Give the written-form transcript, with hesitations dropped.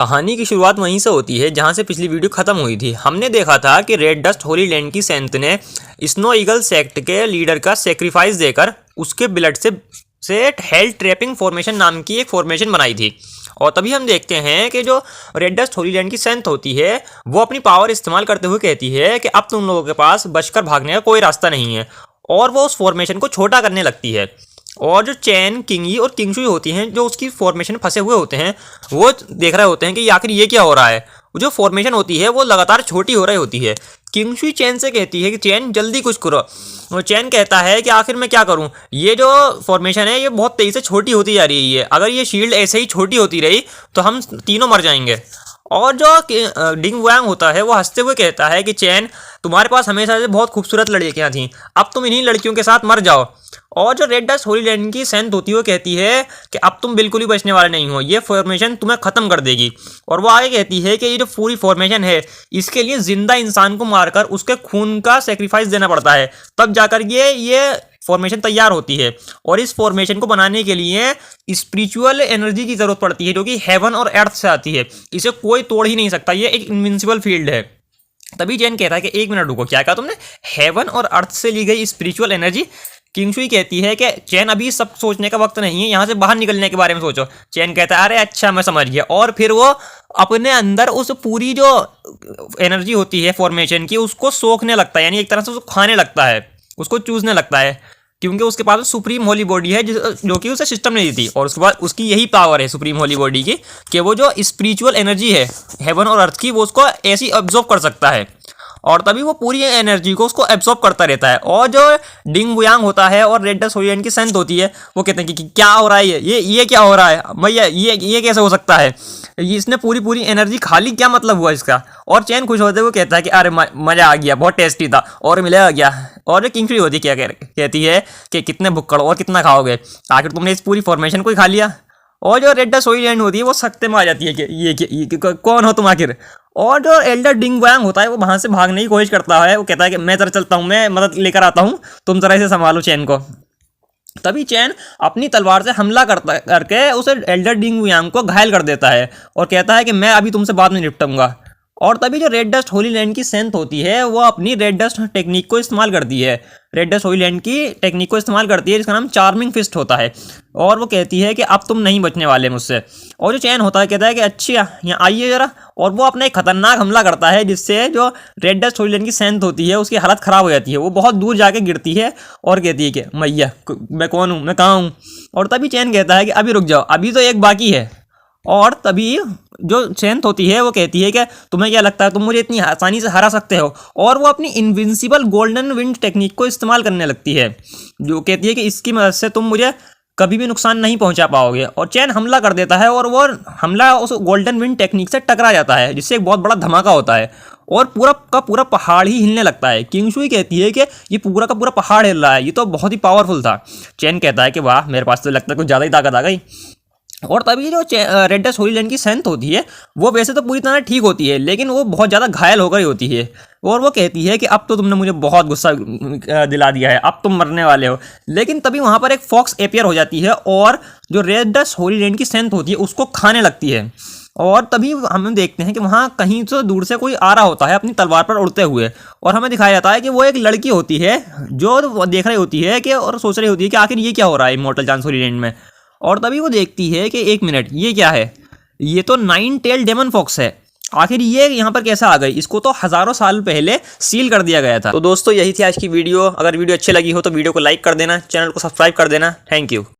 कहानी की शुरुआत वहीं से होती है जहां से पिछली वीडियो खत्म हुई थी। हमने देखा था कि रेड डस्ट होली लैंड की सेंट ने स्नो ईगल सेक्ट के लीडर का सेक्रीफाइस देकर उसके ब्लड से हेल ट्रैपिंग फॉर्मेशन नाम की एक फॉर्मेशन बनाई थी। और तभी हम देखते हैं कि जो रेड डस्ट होली लैंड की सेंट होती है वो अपनी पावर इस्तेमाल करते हुए कहती है कि अब तुम लोगों के पास बचकर भागने का कोई रास्ता नहीं है, और वो उस फॉर्मेशन को छोटा करने लगती है। और जो चैन, किंगी और किंगशुई होती हैं जो उसकी फॉर्मेशन में फंसे हुए होते हैं, वो देख रहे होते हैं कि आखिर ये क्या हो रहा है। जो फॉर्मेशन होती है वो लगातार छोटी हो रही होती है। किंगशुई चैन से कहती है कि चैन जल्दी कुछ करो, और चैन कहता है कि आखिर मैं क्या करूं, ये जो फॉर्मेशन है ये बहुत तेज़ी से छोटी होती जा रही है, अगर ये शील्ड ऐसे ही छोटी होती रही तो हम तीनों मर जाएंगे। और जो डिंग वांग होता है वो हंसते हुए कहता है कि चैन, तुम्हारे पास हमेशा से बहुत खूबसूरत लड़कियां थीं, अब तुम इन्हीं लड़कियों के साथ मर जाओ। और जो रेड डस्ट होली लैंड की सेंट होती है वो कहती है कि अब तुम बिल्कुल ही बचने वाले नहीं हो, ये फॉर्मेशन तुम्हें ख़त्म कर देगी। और वो आगे कहती है कि ये जो पूरी फॉर्मेशन है इसके लिए जिंदा इंसान को मारकर उसके खून का सेक्रीफाइस देना पड़ता है, तब जाकर ये फॉर्मेशन तैयार होती है। और इस फॉर्मेशन को बनाने के लिए स्पिरिचुअल एनर्जी की ज़रूरत पड़ती है जो कि हेवन और अर्थ से आती है, इसे कोई तोड़ ही नहीं सकता, ये एक इनविंसिबल फील्ड है। तभी चैन कहता है कि एक मिनट रुको, क्या कहा तुमने, हेवन और अर्थ से ली गई स्पिरिचुअल एनर्जी। किंगशुई कहती है कि चैन अभी सब सोचने का वक्त नहीं है, यहाँ से बाहर निकलने के बारे में सोचो। चैन कहता है अरे अच्छा मैं समझ गया। और फिर वो अपने अंदर उस पूरी जो एनर्जी होती है फॉर्मेशन की उसको सोखने लगता है, यानी एक तरह से उसको खाने लगता है, उसको चूसने लगता है, क्योंकि उसके पास सुप्रीम होली बॉडी है जो कि उसे सिस्टम ने दी थी। और उसके बाद उसकी यही पावर है सुप्रीम होली बॉडी की कि वो जो स्पिरिचुअल एनर्जी है हेवन और अर्थ की वो उसको ऐसी ऑब्जॉर्व कर सकता है, और तभी वो पूरी एनर्जी को उसको एब्जॉर्ब करता रहता है। और जो डिंग वुयांग होता है और रेड डस्ट होली लैंड की सेंट होती है वो कहते हैं कि क्या हो रहा है, ये क्या हो रहा है भैया, ये कैसे हो सकता है, इसने पूरी एनर्जी खा ली, क्या मतलब हुआ इसका। और चैन खुश होते हुए कहता है कि अरे मज़ा आ गया, बहुत टेस्टी था और मिलेगा क्या। और जो किंगशुई होती है क्या कहती है कि कितने भुक्कड़ और कितना खाओगे, आखिर तुमने इस पूरी फॉर्मेशन को ही खा लिया। और जो रेड डस्ट होली लैंड होती है वो सख्ते में आ जाती है कि ये कौन हो तुम आखिर। और जो एल्डर डिंग वांग होता है वो वहाँ से भागने की कोशिश करता है, वो कहता है कि मैं जरा चलता हूँ, मैं मदद लेकर आता हूँ, तुम जरा इसे संभालो चैन को। तभी चैन अपनी तलवार से हमला करके उसे एल्डर डिंग वांग को घायल कर देता है और कहता है कि मैं अभी तुमसे बाद में निपटूंगा। और तभी जो रेड डस्ट होली लैंड की सेंट होती है वो अपनी रेड डस्ट टेक्निक को इस्तेमाल करती है, रेड डस्ट होली लैंड की टेक्निक को इस्तेमाल करती है जिसका नाम चार्मिंग फिस्ट होता है। और वो कहती है कि अब तुम नहीं बचने वाले मुझसे। और जो चैन होता है कहता है कि अच्छा यहाँ आइए ज़रा, और वो अपना एक खतरनाक हमला करता है जिससे जो रेड डस्ट होली लैंड की सेंट होती है उसकी हालत ख़राब हो जाती है, वो बहुत दूर जाके गिरती है और कहती है कि मैया मैं कौन हूँ, मैं कहाँ हूँ। और तभी चैन कहता है कि अभी रुक जाओ, अभी तो एक बाकी है। और तभी जो सेंट होती है वो कहती है कि तुम्हें क्या लगता है तुम मुझे इतनी आसानी से हरा सकते हो। और वो अपनी इनविंसिबल गोल्डन विंड टेक्निक को इस्तेमाल करने लगती है, जो कहती है कि इसकी मदद से तुम मुझे कभी भी नुकसान नहीं पहुंचा पाओगे। और चैन हमला कर देता है और वो हमला उस गोल्डन विंड टेक्निक से टकरा जाता है जिससे एक बहुत बड़ा धमाका होता है और पूरा का पूरा पहाड़ ही हिलने लगता है। किंगशुई कहती है कि ये पूरा का पूरा पहाड़ हिल रहा है, ये तो बहुत ही पावरफुल था। चैन कहता है कि वाह मेरे पास तो लगता है कुछ ज़्यादा ही ताकत आ गई। और तभी जो रेड डस्ट होली लैंड की सेंट होती है वो वैसे तो पूरी तरह ठीक होती है, लेकिन वो बहुत ज़्यादा घायल होकर ही होती है। और वो कहती है कि अब तो तुमने मुझे बहुत गुस्सा दिला दिया है, अब तुम मरने वाले हो। लेकिन तभी वहाँ पर एक फॉक्स अपियर हो जाती है और जो रेड डस्ट होली लैंड की सेंट होती है उसको खाने लगती है। और तभी हम देखते हैं कि वहाँ कहीं से दूर से कोई आ रहा होता है अपनी तलवार पर उड़ते हुए, और हमें दिखाया जाता है कि वो एक लड़की होती है जो देख रही होती है कि और सोच रही होती है कि आखिर ये क्या हो रहा है इमॉर्टल चांस होली लैंड में। और तभी वो देखती है कि एक मिनट, ये क्या है, ये तो 9 टेल डेमन फॉक्स है, आखिर ये यहाँ पर कैसे आ गई, इसको तो हज़ारों साल पहले सील कर दिया गया था। तो दोस्तों यही थी आज की वीडियो। अगर वीडियो अच्छी लगी हो तो वीडियो को लाइक कर देना, चैनल को सब्सक्राइब कर देना। Thank you.